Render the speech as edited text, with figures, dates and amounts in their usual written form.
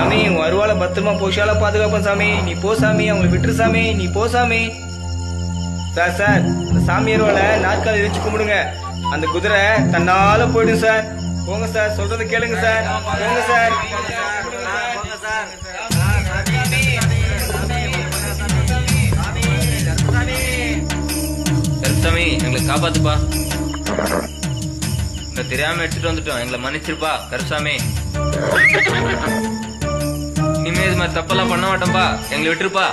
சாமி வருவால பத்திரமா போஷால பாதுகாப்போம் சாமி. நீ போ சாமி, அவங்களை விட்டுரு சாமி, நீ போ சாமி. சார் சார், இந்த சாமியாரோட நாற்காலி வச்சு கும்பிடுங்க. அந்த குதிரை தன்னால போயிடும் சார். போங்க சார், சொல்றதை கேளுங்க சார். போங்க சார். கருப்சாமி, எங்களை காப்பாத்துப்பா. தெரியாம எடுத்துட்டு வந்துட்டோம், எங்களை மன்னிச்சிருப்பா கருப்சாமி. இனிமே இது மாதிரி தப்பெல்லாம் பண்ண மாட்டோம்பா, எங்களை விட்டுருப்பா.